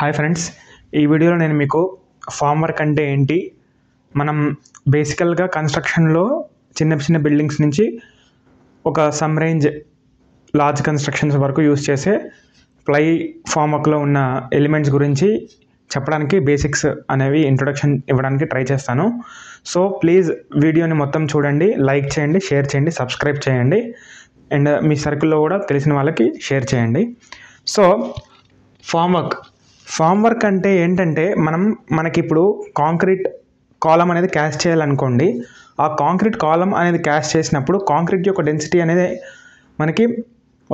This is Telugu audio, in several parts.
హాయ్ ఫ్రెండ్స్, ఈ వీడియోలో నేను మీకు ఫామ్ వర్క్ అంటే ఏంటి, మనం బేసికల్గా కన్స్ట్రక్షన్లో చిన్న చిన్న బిల్డింగ్స్ నుంచి ఒక సమ్ రేంజ్ లార్జ్ కన్స్ట్రక్షన్స్ వరకు యూస్ చేసే ప్లై ఫామ్ వర్క్లో ఉన్న ఎలిమెంట్స్ గురించి చెప్పడానికి బేసిక్స్ అనేవి ఇంట్రొడక్షన్ ఇవ్వడానికి ట్రై చేస్తాను. సో ప్లీజ్ వీడియోని మొత్తం చూడండి, లైక్ చేయండి, షేర్ చేయండి, సబ్స్క్రైబ్ చేయండి అండ్ మీ సర్కిల్లో కూడా తెలిసిన వాళ్ళకి షేర్ చేయండి. సో ఫామ్ వర్క్ అంటే ఏంటంటే మనకి ఇప్పుడు కాంక్రీట్ కాలం అనేది క్యాస్ట్ చేయాలనుకోండి. ఆ కాంక్రీట్ కాలం అనేది క్యాస్ట్ చేసినప్పుడు కాంక్రీట్ యొక్క డెన్సిటీ అనేది మనకి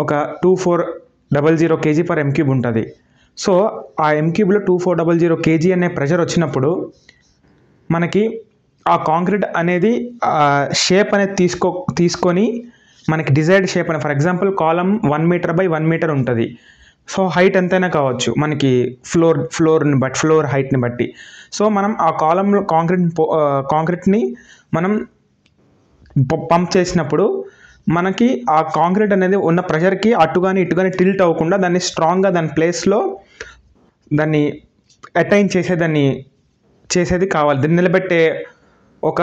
ఒక 2400 kg/m³ ఉంటుంది. సో ఆ m³ 2400 kg అనే ప్రెషర్ వచ్చినప్పుడు మనకి ఆ కాంక్రీట్ అనేది షేప్ అనేది తీసుకొని మనకి డిజైర్డ్ షేప్ అని, for example column 1 metre by 1 metre ఉంటుంది. సో హైట్ ఎంతైనా కావచ్చు మనకి ఫ్లోర్ హైట్ని బట్టి. సో మనం ఆ కాలంలో కాంక్రీట్ని మనం పంప్ చేసినప్పుడు మనకి ఆ కాంక్రీట్ అనేది ఉన్న ప్రెషర్కి అటుగాని ఇటుగాని టిల్ట్ అవ్వకుండా దాన్ని స్ట్రాంగ్గా దాని ప్లేస్లో దాన్ని అటైన్ చేసేది కావాలి. దీన్ని నిలబెట్టే ఒక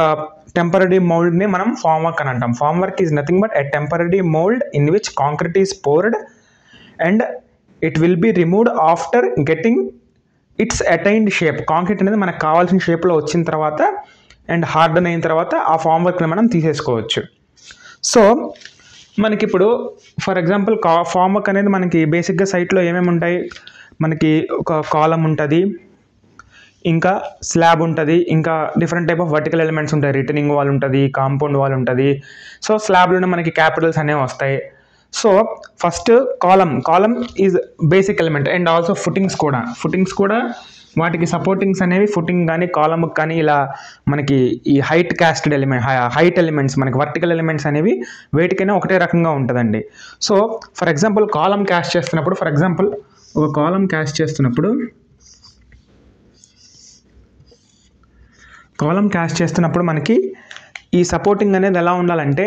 టెంపరరీ మోల్డ్ని మనం ఫామ్ వర్క్ అని అంటాం. Form work is nothing but a temporary mould in which concrete is poured and it will be removed after getting its attained shape. Concrete అనేది మనకు కావాల్సిన షేప్లో వచ్చిన తర్వాత అండ్ హార్డన్ అయిన తర్వాత ఆ ఫామ్ వర్క్ని మనం తీసేసుకోవచ్చు. సో మనకి ఇప్పుడు ఫర్ ఎగ్జాంపుల్ ఫామ్ వర్క్ అనేది మనకి బేసిక్గా సైట్లో ఏమేమి ఉంటాయి, మనకి ఒక కాలం ఉంటుంది, ఇంకా స్లాబ్ ఉంటుంది, ఇంకా different type of vertical elements ఉంటాయి. రిటర్నింగ్ వాల్ ఉంటుంది, కాంపౌండ్ వాల్ ఉంటుంది. సో స్లాబ్లోనే మనకి క్యాపిటల్స్ అనేవి వస్తాయి. So first column is basic element and also footings కూడా వాటికి సపోర్టింగ్స్ అనేవి ఫుటింగ్ కానీ కాలమ్కి కానీ ఇలా మనకి ఈ హైట్ ఎలిమెంట్స్ మనకి వర్టికల్ ఎలిమెంట్స్ అనేవి వేటికైనా ఒకటే రకంగా ఉంటుందండి. So for example column caste చేస్తున్నప్పుడు మనకి ఈ సపోర్టింగ్ అనేది ఎలా ఉండాలంటే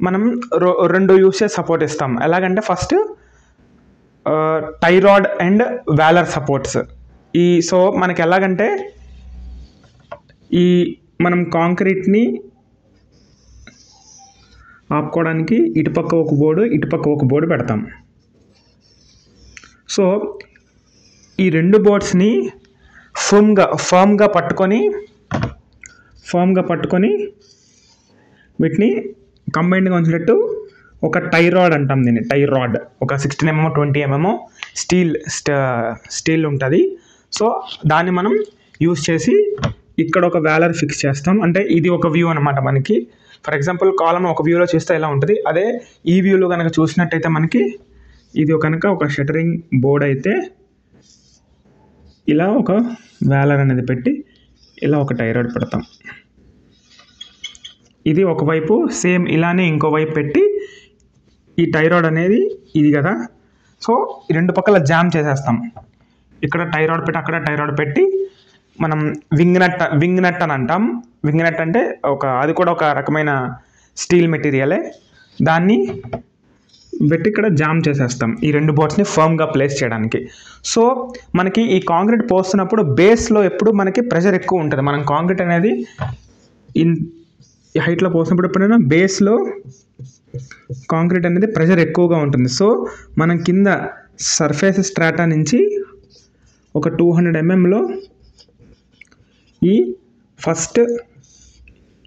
మనం రెండు యూస్ చేసి సపోర్ట్ ఇస్తాం. ఎలాగంటే first tie rod and waler supports. So మనకి ఎలాగంటే మనం కాంక్రీట్ని ఆపుకోవడానికి ఇటుపక్క ఒక బోర్డు పెడతాం. సో ఈ రెండు బోర్డ్స్ని ఫర్మ్గా పట్టుకొని వీటిని కంబైన్డ్గా ఉంచేటట్టు ఒక టై రాడ్ అంటాం. దీన్ని టై రాడ్ ఒక 16 mm 20 mm స్టీల్ ఉంటుంది. సో దాన్ని మనం యూస్ చేసి ఇక్కడ ఒక వ్యాలర్ ఫిక్స్ చేస్తాం. అంటే ఇది ఒక వ్యూ అనమాట. మనకి ఫర్ ఎగ్జాంపుల్ కాలం ఒక వ్యూలో చూస్తే ఎలా ఉంటుంది, అదే ఈ వ్యూలో కనుక చూసినట్టయితే మనకి ఇది కనుక ఒక షటరింగ్ బోర్డ్ అయితే ఇలా ఒక వ్యాలర్ అనేది పెట్టి ఇలా ఒక టై రాడ్ పెడతాం. ఇది ఒకవైపు సేమ్ ఇలానే ఇంకో వైపు పెట్టి ఈ టై రాడ్ అనేది ఇది కదా, సో రెండు పక్కల జామ్ చేసేస్తాం. ఇక్కడ టై రాడ్ పెట్టి అక్కడ టై రాడ్ పెట్టి మనం వింగ్ నట్ అని అంటాం. వింగ్ నట్ అంటే అది కూడా ఒక రకమైన స్టీల్ మెటీరియలే. దాన్ని పెట్టి ఇక్కడ జామ్ చేసేస్తాం ఈ రెండు బోర్డ్స్ని ఫర్మ్గా ప్లేస్ చేయడానికి. సో మనకి ఈ కాంక్రీట్ పోస్తున్నప్పుడు బేస్లో ఎప్పుడు మనకి ప్రెషర్ ఎక్కువ ఉంటుంది. మనం కాంక్రీట్ అనేది ఈ హైట్లో పోసినప్పుడు ఎప్పుడైనా బేస్లో కాంక్రీట్ అనేది ప్రెషర్ ఎక్కువగా ఉంటుంది. సో మనం కింద సర్ఫేస్ స్ట్రాటా నుంచి ఒక 200 mmలో ఫస్ట్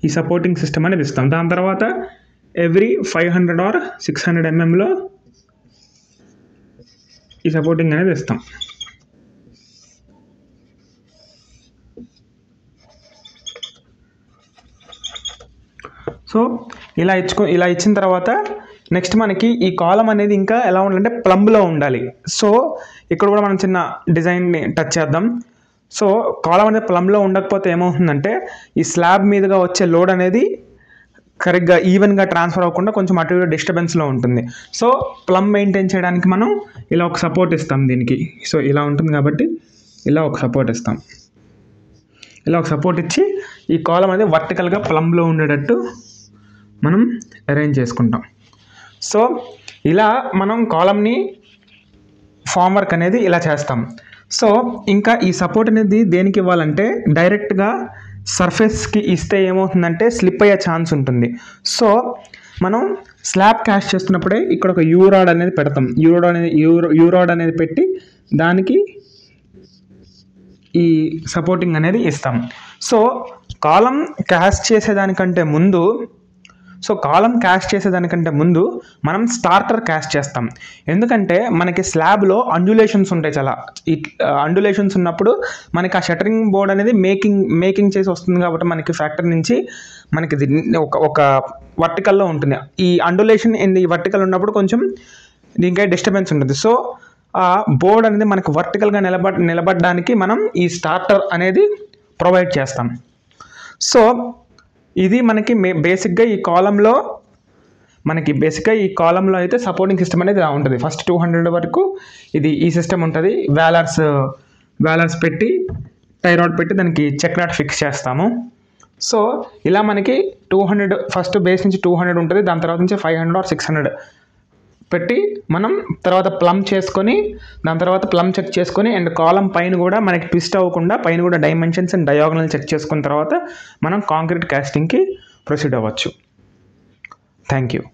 ఈ సపోర్టింగ్ సిస్టమ్ అనేది ఇస్తాం. దాని తర్వాత ఎవ్రీ 500 or 600 mmలో ఈ సపోర్టింగ్ అనేది ఇస్తాం. సో ఇలా ఇచ్చిన తర్వాత నెక్స్ట్ మనకి ఈ కాలం అనేది ఇంకా ఎలా ఉండాలంటే ప్లంబ్లో ఉండాలి. సో ఇక్కడ కూడా మనం చిన్న డిజైన్ని టచ్ చేద్దాం. సో కాలం అనేది ప్లంబ్లో ఉండకపోతే ఏమవుతుందంటే ఈ స్లాబ్ మీదుగా వచ్చే లోడ్ అనేది కరెక్ట్గా ఈవెన్గా ట్రాన్స్ఫర్ అవ్వకుండా కొంచెం అటు ఇటు డిస్టర్బెన్స్లో ఉంటుంది. సో ప్లంబ్ మెయింటైన్ చేయడానికి మనం ఇలా ఒక సపోర్ట్ ఇస్తాం దీనికి. సో ఇలా ఉంటుంది కాబట్టి ఇలా ఒక సపోర్ట్ ఇస్తాం. ఇలా ఒక సపోర్ట్ ఇచ్చి ఈ కాలం అనేది వర్టికల్గా ప్లంబ్లో ఉండేటట్టు మనం అరేంజ్ చేసుకుంటాం. సో ఇలా మనం కాలంని ఫామ్ వర్క్ అనేది ఇలా చేస్తాం. సో ఇంకా ఈ సపోర్ట్ అనేది దేనికి ఇవ్వాలంటే డైరెక్ట్గా సర్ఫేస్కి ఇస్తే ఏమవుతుందంటే స్లిప్ అయ్యే ఛాన్స్ ఉంటుంది. సో మనం స్లాబ్ క్యాస్ట్ చేస్తున్నప్పుడే ఇక్కడ ఒక యూరాడ్ అనేది పెడతాం. యూరాడ్ అనేది పెట్టి దానికి ఈ సపోర్టింగ్ అనేది ఇస్తాం. సో కాలం క్యాస్ట్ చేసేదానికంటే ముందు మనం స్టార్టర్ క్యాస్ట్ చేస్తాం. ఎందుకంటే మనకి స్లాబ్లో అండ్యులేషన్స్ ఉంటాయి. చాలా అండ్యులేషన్స్ ఉన్నప్పుడు మనకి ఆ షట్టరింగ్ బోర్డ్ అనేది మేకింగ్ చేసి వస్తుంది. కాబట్టి మనకి ఫ్యాక్టరీ నుంచి మనకి ఒక వర్టికల్లో ఉంటుంది. ఈ అండ్యులేషన్ ఈ వర్టికల్ ఉన్నప్పుడు కొంచెం దీనికై డిస్టర్బెన్స్ ఉంటుంది. సో ఆ బోర్డ్ అనేది మనకు వర్టికల్గా నిలబడడానికి మనం ఈ స్టార్టర్ అనేది ప్రొవైడ్ చేస్తాం. సో ఇది మనకి బేసిక్గా ఈ కాలంలో అయితే సపోర్టింగ్ సిస్టమ్ అనేది ఇలా ఉంటుంది. ఫస్ట్ 200 వరకు ఈ సిస్టమ్ ఉంటుంది. వ్యాలర్స్ పెట్టి టై రాడ్ పెట్టి దానికి చెక్ రాడ్ ఫిక్స్ చేస్తాము. సో ఇలా మనకి 200 ఫస్ట్ బేస్ నుంచి 200 ఉంటుంది. దాని తర్వాత నుంచి 500 or 600 పెట్టి మనం తర్వాత ప్లమ్ చేసుకొని దాని తర్వాత ప్లమ్ చెక్ చేసుకొని అండ్ కాలం పైన కూడా మనకి ట్విస్ట్ అవ్వకుండా పైన కూడా డైమెన్షన్స్ అండ్ డయాగనల్ చెక్ చేసుకున్న తర్వాత మనం కాంక్రీట్ క్యాస్టింగ్కి ప్రొసీడ్ అవ్వచ్చు. Thank you.